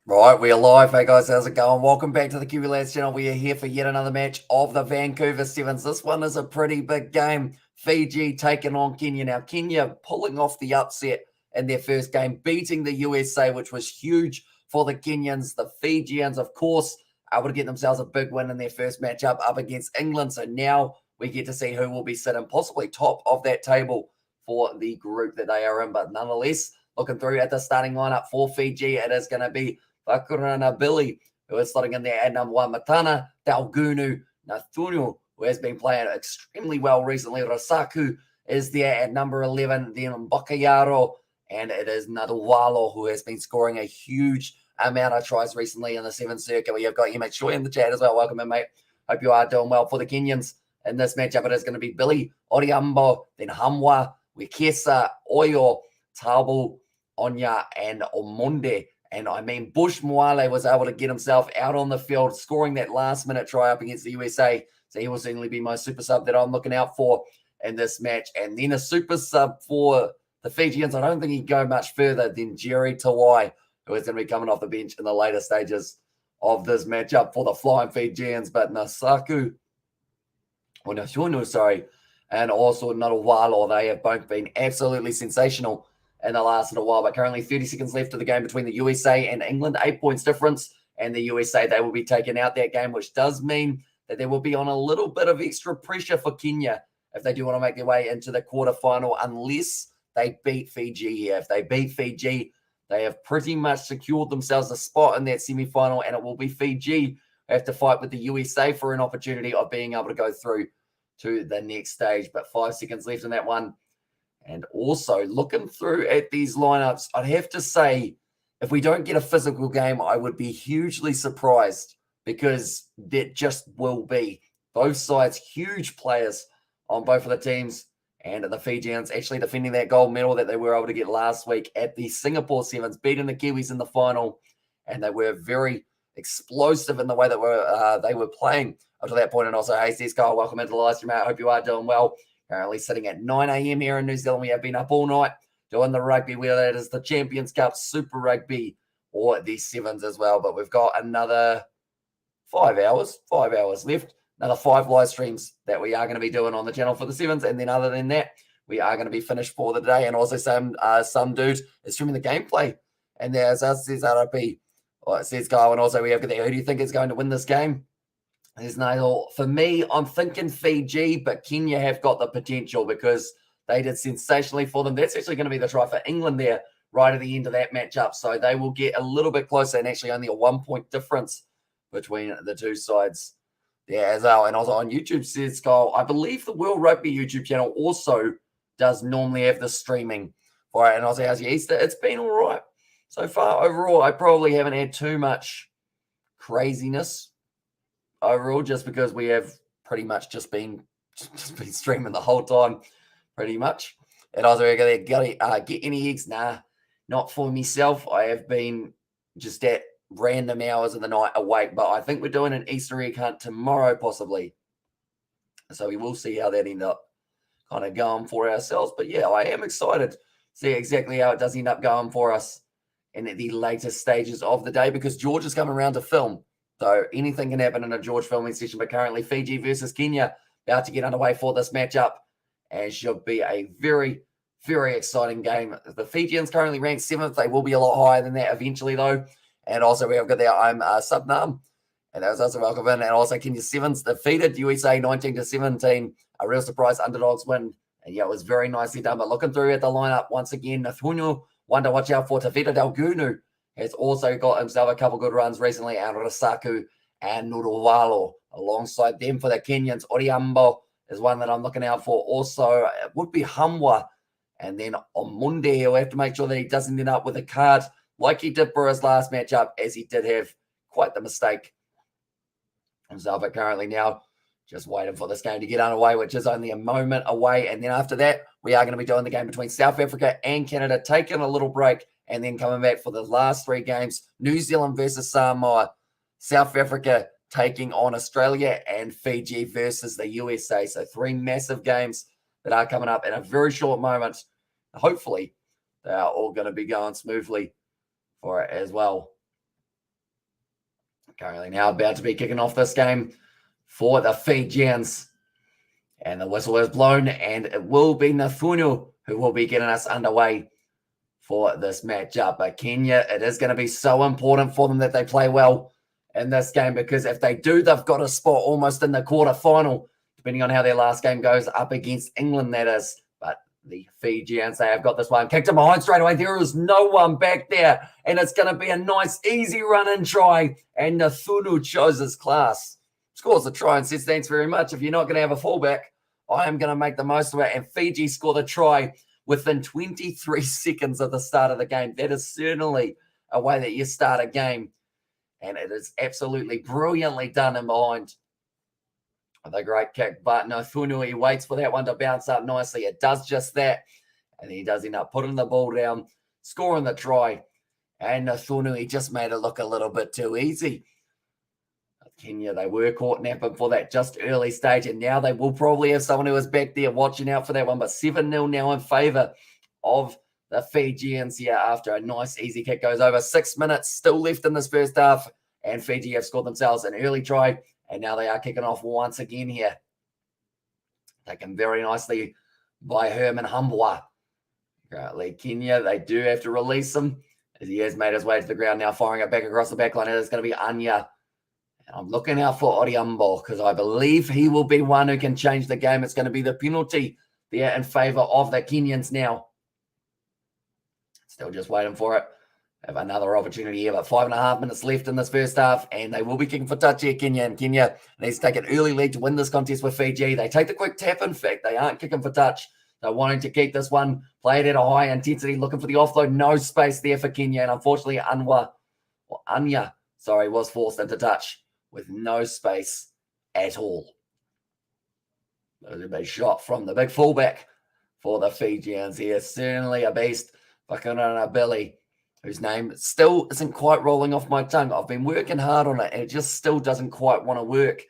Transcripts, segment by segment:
Right, we are live. Hey guys, how's it going? Welcome back to the Kiwi Lads channel. We are here for yet another match of the Vancouver Sevens. This one is a pretty big game. Fiji taking on Kenya. Now, Kenya pulling off the upset in their first game, beating the USA, which was huge for the Kenyans. The Fijians, of course, able to get themselves a big win in their first matchup up against England. So now we get to see who will be sitting possibly top of that table for the group that they are in. But nonetheless, looking through at the starting lineup for Fiji, it is going to be Vakurana Billy, who is slotting in there at number one. Matana, Dalgunu, Nathunu, who has been playing extremely well recently. Rasaku is there at number 11. Then Bakayaro, and it is Nadawalo, who has been scoring a huge amount of tries recently in the Seventh Circuit. We have got you, mate, Choi in the chat as well. Welcome in, mate. Hope you are doing well. For the Kenyans in this matchup, it is going to be Billy, Oriambo, then Hamwa, Wikesa, Oyo, Tabu, Onya, and Omonde. And I mean, Bush Mwale was able to get himself out on the field, scoring that last-minute try up against the USA. So he will certainly be my super sub that I'm looking out for in this match. And then a super sub for the Fijians. I don't think he can go much further than Jerry Tawai, who is going to be coming off the bench in the later stages of this matchup for the Flying Fijians. But Nasaku, or Nashunu, sorry, and also Narawalo, they have both been absolutely sensational in the last little while, but currently 30 seconds left of the game between the USA and England, 8 points difference, and the USA, they will be taking out that game, which does mean that they will be on a little bit of extra pressure for Kenya if they do want to make their way into the quarterfinal, unless they beat Fiji here. If they beat Fiji, they have pretty much secured themselves a spot in that semi-final, and it will be Fiji who have to fight with the USA for an opportunity of being able to go through to the next stage. But 5 seconds left in that one. And also, looking through at these lineups, I'd have to say, if we don't get a physical game, I would be hugely surprised, because that just will be. Both sides, huge players on both of the teams, and the Fijians actually defending that gold medal that they were able to get last week at the Singapore Sevens, beating the Kiwis in the final, and they were very explosive in the way that they were playing up to that point. And also, hey, Steve Kyle, welcome into the live stream, mate. I hope you are doing well. Currently sitting at 9 a.m. here in New Zealand. We have been up all night doing the rugby, whether it is the Champions Cup, Super Rugby, or the Sevens as well. But we've got another 5 hours left, another 5 live streams that we are going to be doing on the channel for the Sevens. And then other than that, we are going to be finished for the day. And also some dude is streaming the gameplay. And there's us, says RP, or it says Kyle. And also we have got there, who do you think is going to win this game? There's no, for me, I'm thinking Fiji, but Kenya have got the potential because they did sensationally for them. That's actually going to be the try for England there right at the end of that matchup. So they will get a little bit closer, and actually only a 1-point difference between the two sides there as well. And also on YouTube, says Kyle, I believe the World Rugby YouTube channel also does normally have the streaming for it. And also, how's your Easter? It's been all right so far. Overall, I probably haven't had too much craziness overall, just because we have pretty much just been streaming the whole time, pretty much. And also, get any eggs? Nah, not for myself. I have been just at random hours of the night awake, but I think we're doing an Easter egg hunt tomorrow, possibly. So we will see how that end up kind of going for ourselves. But yeah, I am excited to see exactly how it does end up going for us in the later stages of the day, because George is coming around to film. So anything can happen in a George filming session, but currently Fiji versus Kenya about to get underway for this matchup, and should be a very, very exciting game. The Fijians currently ranked 7th. They will be a lot higher than that eventually, though. And also we have got there, I'm Subnam, and that was also welcome in. And also Kenya Sevens defeated USA 19-17. A real surprise underdogs win. And yeah, it was very nicely done. But looking through at the lineup once again, Nathunu, one to watch out for. Tavita Dalgunu has also got himself a couple good runs recently, and Rasaku and Nuruwalo alongside them. For the Kenyans, Oriambo is one that I'm looking out for. Also, it would be Hamwa. And then on Monday, he'll have to make sure that he doesn't end up with a card like he did for his last matchup, as he did have quite the mistake himself. But currently now, just waiting for this game to get underway, which is only a moment away. And then after that, we are going to be doing the game between South Africa and Canada, taking a little break, and then coming back for the last 3 games. New Zealand versus Samoa, South Africa taking on Australia, and Fiji versus the USA. So 3 massive games that are coming up in a very short moment. Hopefully, they are all going to be going smoothly for it as well. Currently now about to be kicking off this game for the Fijians. And the whistle is blown, and it will be Nathunu who will be getting us underway for this matchup. But Kenya, it is going to be so important for them that they play well in this game, because if they do, they've got a spot almost in the quarterfinal, depending on how their last game goes up against England, that is. But the Fijians, they have got this one. Kicked him behind straight away. There is no one back there, and it's going to be a nice, easy run-in try, and Nathunu shows his class. Scores the try and says, thanks very much. If you're not going to have a fullback, I am going to make the most of it. And Fiji score the try within 23 seconds of the start of the game. That is certainly a way that you start a game. And it is absolutely brilliantly done in behind with a great kick. But Nathunu, he waits for that one to bounce up nicely. It does just that. And he does end up putting the ball down, scoring the try. And Nathunu, he just made it look a little bit too easy. Kenya, they were caught napping for that just early stage, and now they will probably have someone who is back there watching out for that one. But 7-0 now in favour of the Fijians here after a nice easy kick goes over. 6 minutes still left in this first half, and Fiji have scored themselves an early try, and now they are kicking off once again here. Taken very nicely by Herman Humbwa. Currently, Kenya, they do have to release him as he has made his way to the ground now, firing it back across the back line. It is going to be Anya. And I'm looking out for Oriambo because I believe he will be one who can change the game. It's going to be the penalty there in favour of the Kenyans now. Still just waiting for it. Have another opportunity here, but 5.5 minutes left in this first half, and they will be kicking for touch here, Kenya. And Kenya needs to take an early lead to win this contest with Fiji. They take the quick tap, in fact. They aren't kicking for touch. They're wanting to keep this one, play it at a high intensity, looking for the offload. No space there for Kenya, and unfortunately, Anya was forced into touch with no space at all. There's a big shot from the big fullback for the Fijians here. Certainly a beast. Vakunana Billy, whose name still isn't quite rolling off my tongue. I've been working hard on it, and it just still doesn't quite want to work.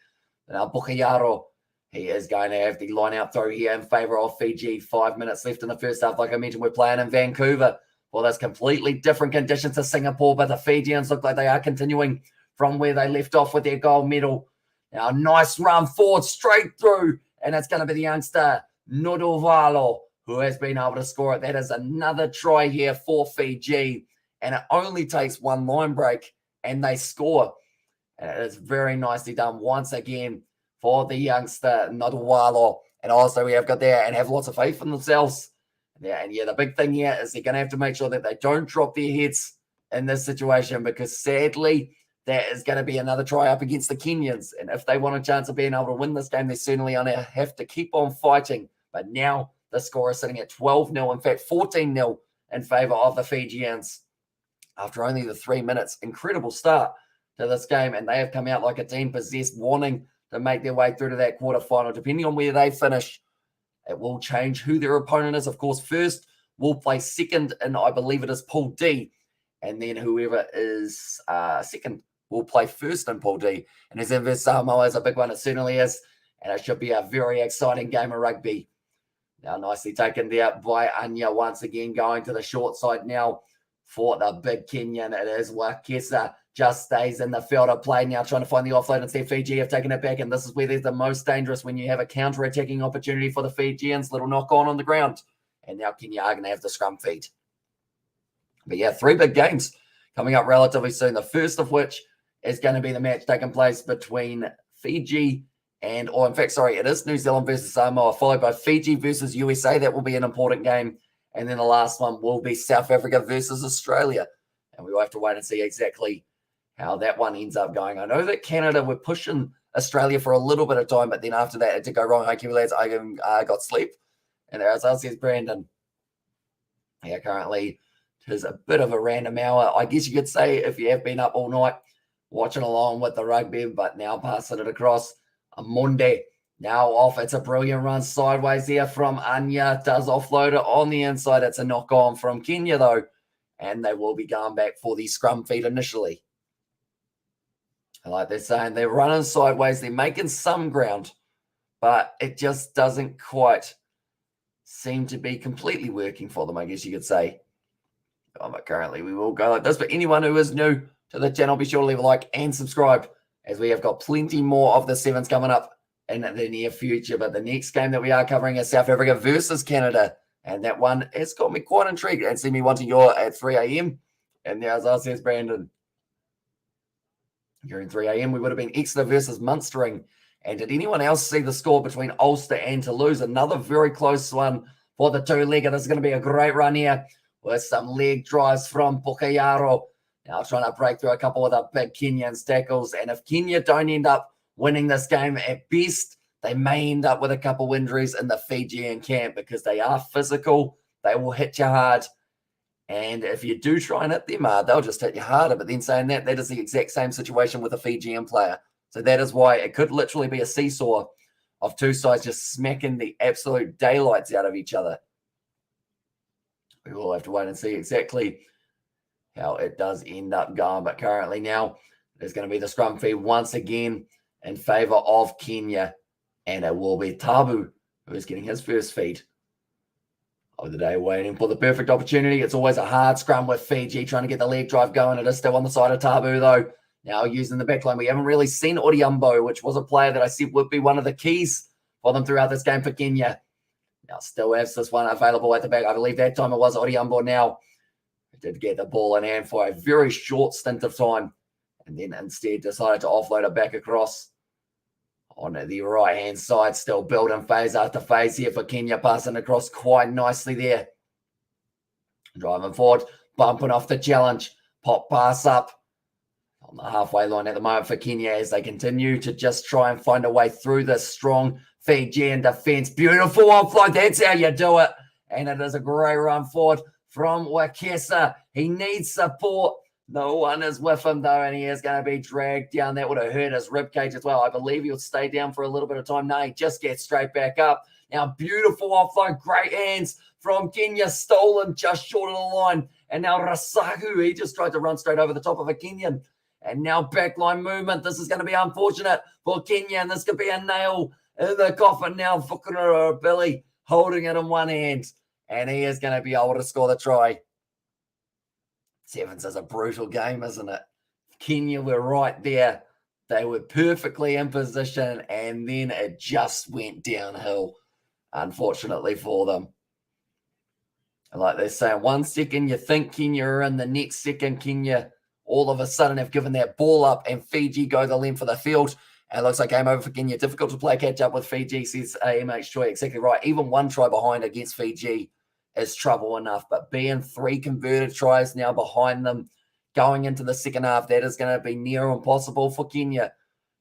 Now, Bukayaro, he is going to have the line-out throw here in favour of Fiji. 5 minutes left in the first half. Like I mentioned, we're playing in Vancouver. Well, there's completely different conditions to Singapore, but the Fijians look like they are continuing from where they left off with their gold medal. Now, nice run forward, straight through, and it's going to be the youngster, Nodovalo, who has been able to score it. That is another try here for Fiji, and it only takes one line break, and they score. And it is very nicely done once again for the youngster, Nodovalo. And also we have got there and have lots of faith in themselves. And the big thing here is they're going to have to make sure that they don't drop their heads in this situation, because sadly, that is going to be another try up against the Kenyans. And if they want a chance of being able to win this game, they certainly have to keep on fighting. But now the score is sitting at 12-0, in fact, 14-0 in favour of the Fijians after only the 3 minutes. Incredible start to this game, and they have come out like a team possessed, wanting to make their way through to that quarterfinal. Depending on where they finish, it will change who their opponent is. Of course, first will play second in, I believe it is Pool D, and then whoever is second will play first in Pool D. And as ever, Samoa is a big one. It certainly is. And it should be a very exciting game of rugby. Now, nicely taken there by Anya once again, going to the short side now for the big Kenyan. It is Wakesa, just stays in the field of play now, trying to find the offload. Instead, Fiji have taken it back. And this is where they're the most dangerous, when you have a counter-attacking opportunity for the Fijians. Little knock on the ground. And now Kenya are going to have the scrum feed. But yeah, 3 big games coming up relatively soon. The first of which is going to be the match taking place between Fiji and, it is New Zealand versus Samoa, followed by Fiji versus USA. That will be an important game. And then the last one will be South Africa versus Australia. And we will have to wait and see exactly how that one ends up going. I know that Canada were pushing Australia for a little bit of time, but then after that, it did go wrong. Hi, lads. I got sleep. And there else says Brandon. Yeah, currently it is a bit of a random hour, I guess you could say, if you have been up all night watching along with the rugby, but now passing it across on Monday. Now off. It's a brilliant run sideways there from Anya. Does offload it on the inside. It's a knock on from Kenya, though. And they will be going back for the scrum feed initially. And like they're saying, they're running sideways. They're making some ground, but it just doesn't quite seem to be completely working for them, I guess you could say. But currently, we will go like this. But anyone who is new, to the channel, be sure to leave a like and subscribe, as we have got plenty more of the Sevens coming up in the near future. But the next game that we are covering is South Africa versus Canada, and that one has got me quite intrigued and see me wanting your at 3 a.m. And there's us, says Brandon. During 3 a.m., we would have been Exeter versus Munstering. And did anyone else see the score between Ulster and Toulouse? Another very close one for the two-legger. This is going to be a great run here with some leg drives from Pukayaro. Now trying to break through a couple of the big Kenyan tackles. And if Kenya don't end up winning this game at best, they may end up with a couple injuries in the Fijian camp because they are physical. They will hit you hard. And if you do try and hit them hard, they'll just hit you harder. But then saying that, that is the exact same situation with a Fijian player. So that is why it could literally be a seesaw of two sides just smacking the absolute daylights out of each other. We will have to wait and see exactly how it does end up going. But currently now, there's going to be the scrum feed once again in favour of Kenya. And it will be Tabu who's getting his first feed of the day, waiting for the perfect opportunity. It's always a hard scrum with Fiji, trying to get the leg drive going. It is still on the side of Tabu, though. Now using the backline, we haven't really seen Odhiambo, which was a player that I said would be one of the keys for them throughout this game for Kenya. Now still has this one available at the back. I believe that time it was Odhiambo now. He did get the ball in hand for a very short stint of time, and then instead decided to offload it back across on the right-hand side. Still building phase after phase here for Kenya, passing across quite nicely there. Driving forward, bumping off the challenge. Pop pass up on the halfway line at the moment for Kenya as they continue to just try and find a way through this strong Fijian defense. Beautiful offload. That's how you do it. And it is a great run forward from Wakesa. He needs support. No one is with him, though, and he is going to be dragged down. That would have hurt his ribcage as well. I believe he'll stay down for a little bit of time. No, he just gets straight back up. Now, beautiful offload. Great hands from Kenya. Stolen just short of the line. And now Rasahu, he just tried to run straight over the top of a Kenyan. And now backline movement. This is going to be unfortunate for Kenya, and this could be a nail in the coffin now. Fukuro Billy holding it in one hand, and he is going to be able to score the try. Sevens is a brutal game, isn't it? Kenya were right there. They were perfectly in position, and then it just went downhill, unfortunately for them. And like they say, 1 second you think Kenya are in, the next second Kenya all of a sudden have given that ball up, and Fiji go the length of the field. And it looks like game over for Kenya. Difficult to play catch up with Fiji, says AMH Choi. Exactly right. Even one try behind against Fiji is trouble enough. But being 3 converted tries now behind them going into the second half, that is going to be near impossible for Kenya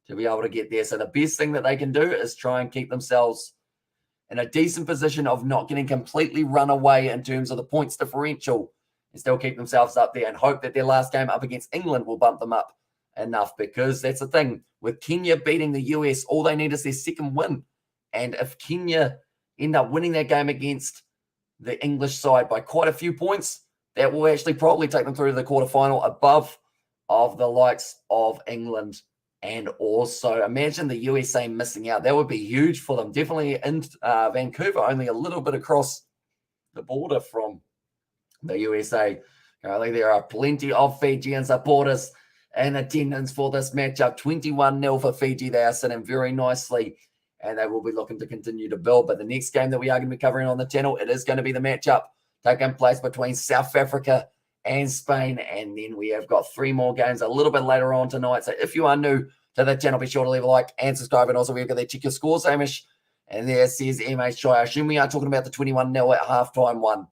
to be able to get there. So the best thing that they can do is try and keep themselves in a decent position of not getting completely run away in terms of the points differential, and still keep themselves up there and hope that their last game up against England will bump them up enough, because that's the thing. With Kenya beating the US, all they need is their second win. And if Kenya end up winning that game against the English side by quite a few points, that will actually probably take them through to the quarterfinal above of the likes of England. And also, imagine the USA missing out. That would be huge for them. Definitely in Vancouver, only a little bit across the border from the USA. Currently, there are plenty of Fijian supporters in attendance for this matchup. 21-0 for Fiji. They are sitting very nicely, and they will be looking to continue to build. But the next game that we are going to be covering on the channel, it is going to be the matchup taking place between South Africa and Spain. And then we have got 3 more games a little bit later on tonight. So if you are new to the channel, be sure to leave a like and subscribe. And also, we've got that check your scores, Hamish. And there says MH Choi. I assume we are talking about the 21-0 at halftime one.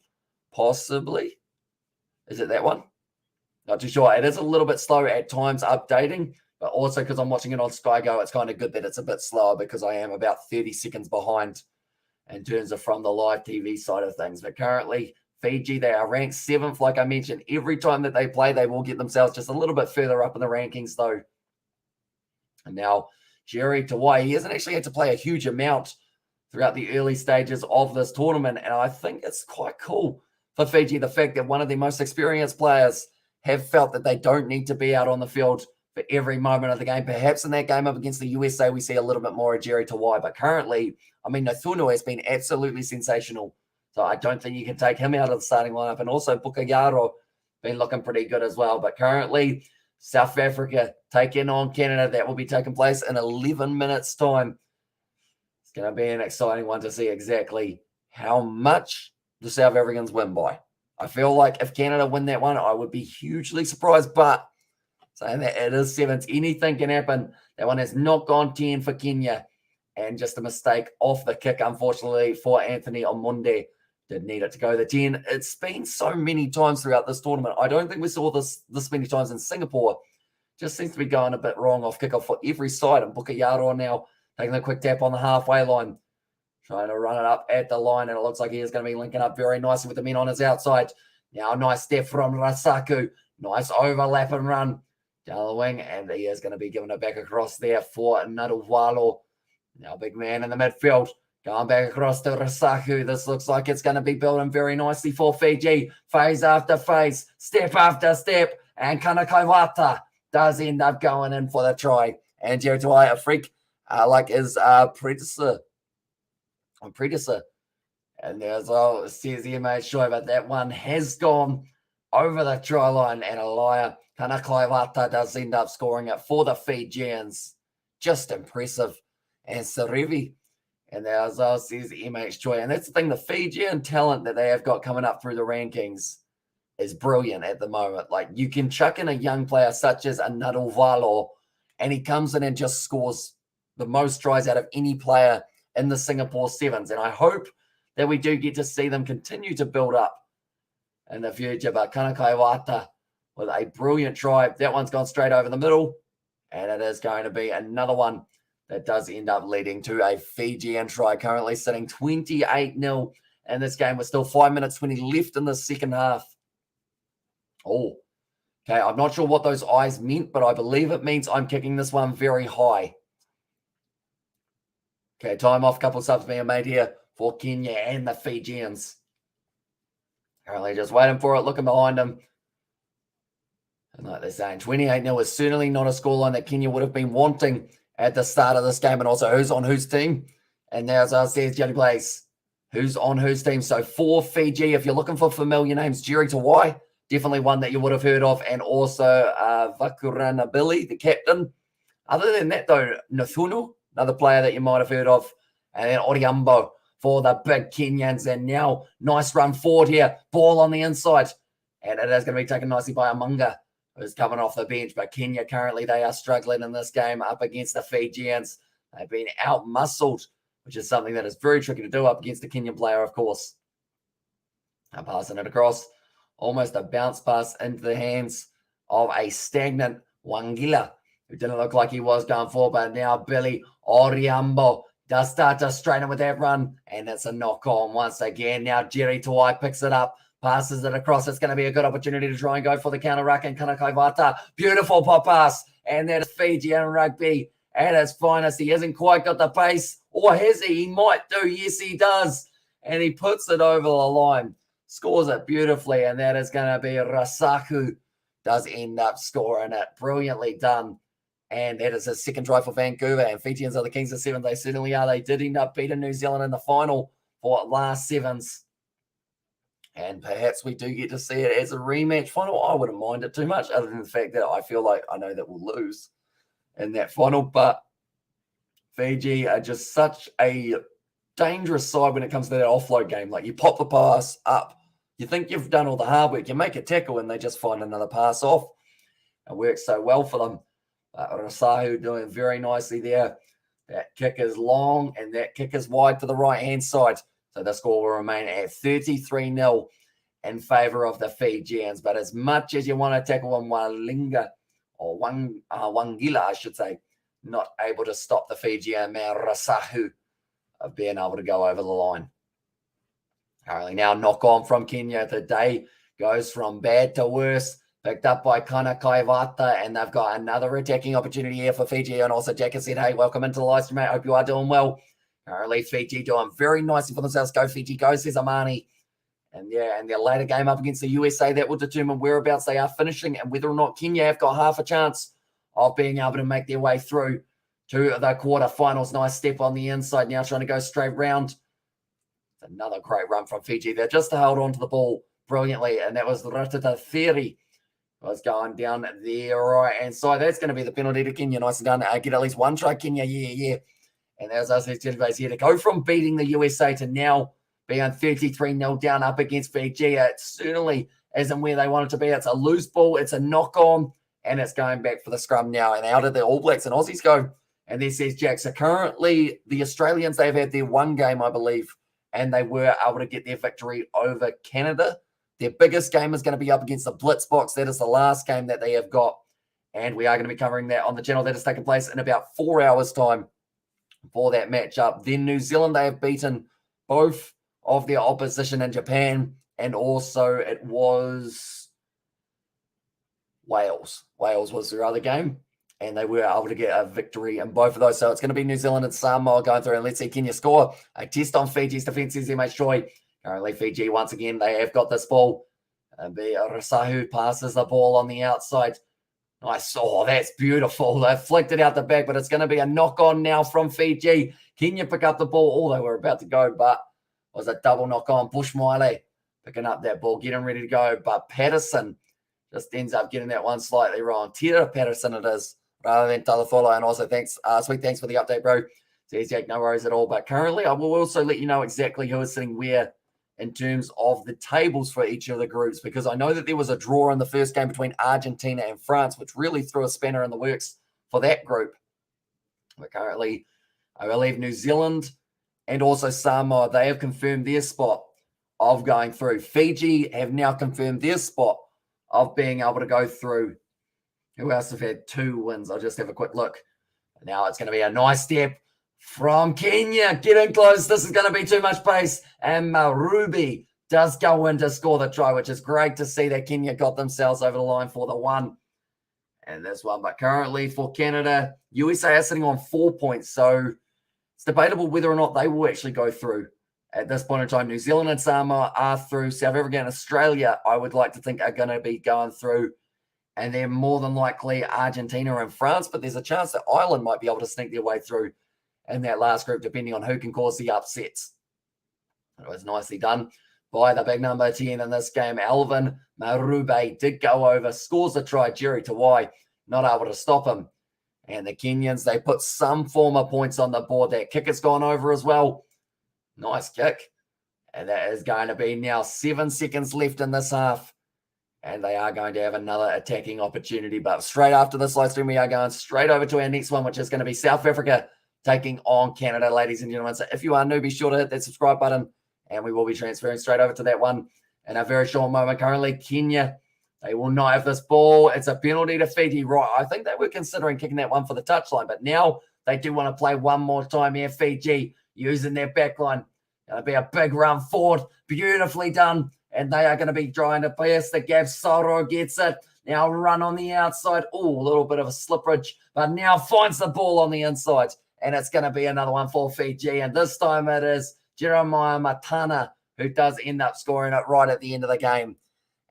Possibly. Is it that one? Not too sure. It is a little bit slow at times updating, but also because I'm watching it on Sky Go, it's kind of good that it's a bit slower because I am about 30 seconds behind in terms of from the live TV side of things. But currently, Fiji, they are ranked 7th. Like I mentioned, every time that they play, they will get themselves just a little bit further up in the rankings, though. And now, Jerry Tawai, he hasn't actually had to play a huge amount throughout the early stages of this tournament, and I think it's quite cool for Fiji, the fact that one of their most experienced players have felt that they don't need to be out on the field for every moment of the game. Perhaps in that game up against the USA, we see a little bit more of Jerry Tawai. But currently, I mean, Nathunu has been absolutely sensational. So I don't think you can take him out of the starting lineup. And also Pukayaro been looking pretty good as well. But currently, South Africa taking on Canada. That will be taking place in 11 minutes' time. It's going to be an exciting one to see exactly how much the South Africans win by. I feel like if Canada win that one, I would be hugely surprised, but saying that it is sevens, anything can happen. That one has not gone 10 for Kenya, and just a mistake off the kick, unfortunately, for Anthony on Monday. Did need it to go the 10. It's been so many times throughout this tournament. I don't think we saw this many times in Singapore. Just seems to be going a bit wrong off kickoff for every side. And Bukayaro now taking a quick tap on the halfway line, trying to run it up at the line, and it looks like he is going to be linking up very nicely with the men on his outside. Now, nice step from Rasaku. Nice overlap and run down the wing, and he is going to be giving it back across there for Naduvalo. Now, big man in the midfield. Going back across to Rasaku. This looks like it's going to be building very nicely for Fiji. Phase after phase, step after step. And Kanakaiwata does end up going in for the try. And Jerry Tuai, a freak like his predecessor. And there's well, says MH Shoy, but that one has gone over the try line. And Elia Kanakaiwata does end up scoring it for the Fijians. Just impressive. And Sarevi. And there as well says MH Choi. And that's the thing, the Fijian talent that they have got coming up through the rankings is brilliant at the moment. Like, you can chuck in a young player such as a Naduvalo, and he comes in and just scores the most tries out of any player in the Singapore Sevens. And I hope that we do get to see them continue to build up in the future. But Kanakaiwata with a brilliant try. That one's gone straight over the middle. And it is going to be another one that does end up leading to a Fijian try, currently sitting 28-0 in this game with still 5 minutes 20 left in the second half. Oh, okay. I'm not sure what those eyes meant, but I believe it means I'm kicking this one very high. Okay, time off. Couple subs being made here for Kenya and the Fijians. Currently just waiting for it, looking behind him. And like they're saying, 28-0 is certainly not a scoreline that Kenya would have been wanting at the start of this game. And also, who's on whose team? And now, as I said, Johnny Blaze, who's on whose team? So for Fiji, if you're looking for familiar names, Jerry Tawai, definitely one that you would have heard of. And also Vakurana Billy, the captain. Other than that, though, Nathunu, another player that you might have heard of. And then Oriambo for the big Kenyans. And now, nice run forward here. Ball on the inside. And it is going to be taken nicely by Amanga, who's coming off the bench. But Kenya currently, they are struggling in this game up against the Fijians. They've been out-muscled, which is something that is very tricky to do up against the Kenyan player, of course. Now passing it across. Almost a bounce pass into the hands of a stagnant Wangila, who didn't look like he was going forward. But now Billy Oriambo does start to straighten with that run. And it's a knock-on once again. Now Jerry Tawai picks it up. Passes it across. It's going to be a good opportunity to try and go for the counter ruck. And Kanakaiwata, beautiful pop pass. And that is Fijian rugby at its finest. He hasn't quite got the pace. Or has he? He might do. Yes, he does. And he puts it over the line. Scores it beautifully. And that is going to be Rasaku. Does end up scoring it. Brilliantly done. And that is his second try for Vancouver. And Fijians are the Kings of Seven. They certainly are. They did end up beating New Zealand in the final for last Sevens. And perhaps we do get to see it as a rematch final. I wouldn't mind it too much, other than the fact that I feel like I know that we'll lose in that final. But Fiji are just such a dangerous side when it comes to that offload game. Like, you pop the pass up, you think you've done all the hard work, you make a tackle, and they just find another pass off. It works so well for them. Rasahu doing very nicely there. That kick is long, and that kick is wide to the right-hand side. So the score will remain at 33-0 in favour of the Fijians. But as much as you want to tackle Wangila, I should say, not able to stop the Fijian man, Rasahu, of being able to go over the line. Currently now knock on from Kenya. The day goes from bad to worse. Picked up by Kanakaiwata, and they've got another attacking opportunity here for Fiji. And also Jack has said, hey, welcome into the live stream, mate. Hope you are doing well. Currently, Fiji doing very nicely for themselves. Go, Fiji, go, says Amani. And yeah, and their later game up against the USA, that will determine whereabouts they are finishing and whether or not Kenya have got half a chance of being able to make their way through to the quarterfinals. Nice step on the inside now, trying to go straight round. Another great run from Fiji. They're just held on to the ball brilliantly, and that was Ratata Theory was going down there right-hand side. That's going to be the penalty to Kenya. Nicely done. Get at least one try, Kenya. Yeah. And as I said, here to go from beating the USA to now being 33-0 down up against Fiji. It certainly isn't where they want it to be. It's a loose ball. It's a knock-on. And it's going back for the scrum now. And out of the All Blacks and Aussies go. And there says Jack. So currently, the Australians, they've had their one game, I believe, and they were able to get their victory over Canada. Their biggest game is going to be up against the Blitzboks. That is the last game that they have got. And we are going to be covering that on the channel. That is taking place in about 4 hours' time for that matchup. Then New Zealand, they have beaten both of their opposition in Japan. And also it was Wales. Wales was their other game. And they were able to get a victory in both of those. So it's going to be New Zealand and Samoa going through. And let's see Kenya score a test on Fiji's defense, says MH Choi. Currently, Fiji, once again, they have got this ball. And Rasahu passes the ball on the outside. Nice. Oh, that's beautiful. They flicked it out the back, but it's going to be a knock-on now from Fiji. Kenya pick up the ball. Oh, they were about to go, but it was a double knock-on. Bushmiley picking up that ball, getting ready to go. But Patterson just ends up getting that one slightly wrong. Tira Patterson it is, rather than Talathola. And also, thanks, sweet thanks for the update, bro. Says Jack, no worries at all. But currently, I will also let you know exactly who is sitting where in terms of the tables for each of the groups, because I know that there was a draw in the first game between Argentina and France, which really threw a spanner in the works for that group. But currently, I believe New Zealand and also Samoa, they have confirmed their spot of going through. Fiji have now confirmed their spot of being able to go through. Who else have had 2 wins? I'll just have a quick look. Now it's going to be a nice step from Kenya. Getting close. This is going to be too much pace. And Marubi does go in to score the try, which is great to see that Kenya got themselves over the line for the 1. And this one. But currently for Canada, USA are sitting on 4 points. So it's debatable whether or not they will actually go through. At this point in time, New Zealand and Samoa are through. South Africa and Australia, I would like to think, are going to be going through. And they're more than likely Argentina and France. But there's a chance that Ireland might be able to sneak their way through in that last group, depending on who can cause the upsets. It was nicely done by the big number 10 in this game. Alvin Marube did go over, scores a try. Jerry Tawai not able to stop him. And the Kenyans, they put some form of points on the board. That kick has gone over as well. Nice kick. And that is going to be now 7 seconds left in this half. And they are going to have another attacking opportunity. But straight after this live stream, we are going straight over to our next one, which is going to be South Africa taking on Canada, ladies and gentlemen. So if you are new, be sure to hit that subscribe button. And we will be transferring straight over to that one in a very short moment. Currently, Kenya, they will not have this ball. It's a penalty to Fiji. Right, I think they were considering kicking that one for the touchline. But now they do want to play one more time here. Fiji using their backline. Going to be a big run forward. Beautifully done. And they are going to be trying to pierce the gap. Soro gets it. Now run on the outside. Oh, a little bit of a slipperidge. But now finds the ball on the inside. And it's going to be another one for Fiji. And this time it is Jeremiah Matana who does end up scoring it right at the end of the game.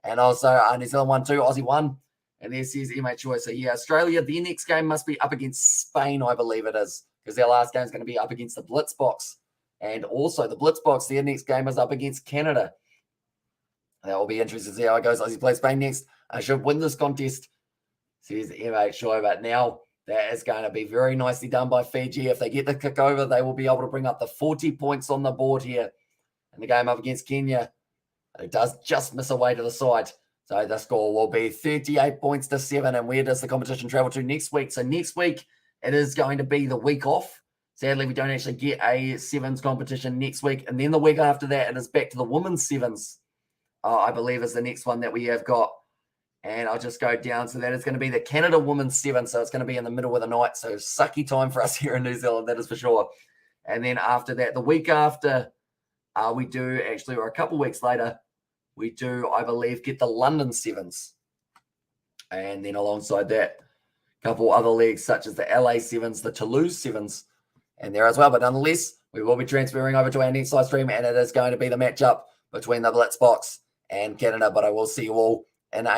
And also New Zealand 1-2, Aussie 1. And there says MH Choice. So yeah, Australia, their next game must be up against Spain, I believe it is. Because their last game is going to be up against the Blitzboks. And also the Blitzboks, their next game is up against Canada. That will be interesting to see how it goes. Aussie play Spain next. I should win this contest, says MH Choi. But now that is going to be very nicely done by Fiji. If they get the kick over, they will be able to bring up the 40 points on the board here in the game up against Kenya. It does just miss away to the side. So the score will be 38 points to 7. And where does the competition travel to next week? So next week, it is going to be the week off. Sadly, we don't actually get a sevens competition next week. And then the week after that, it is back to the women's sevens. I believe is the next one that we have got. And I'll just go down. So that is going to be the Canada Women's Seven. So it's going to be in the middle of the night. So sucky time for us here in New Zealand, that is for sure. And then after that, the week after, we do actually, or a couple of weeks later, we do, I believe, get the London Sevens. And then alongside that, a couple other leagues such as the LA Sevens, the Toulouse Sevens, and there as well. But nonetheless, we will be transferring over to our next live stream, and it is going to be the matchup between the Blitzboks and Canada. But I will see you all in a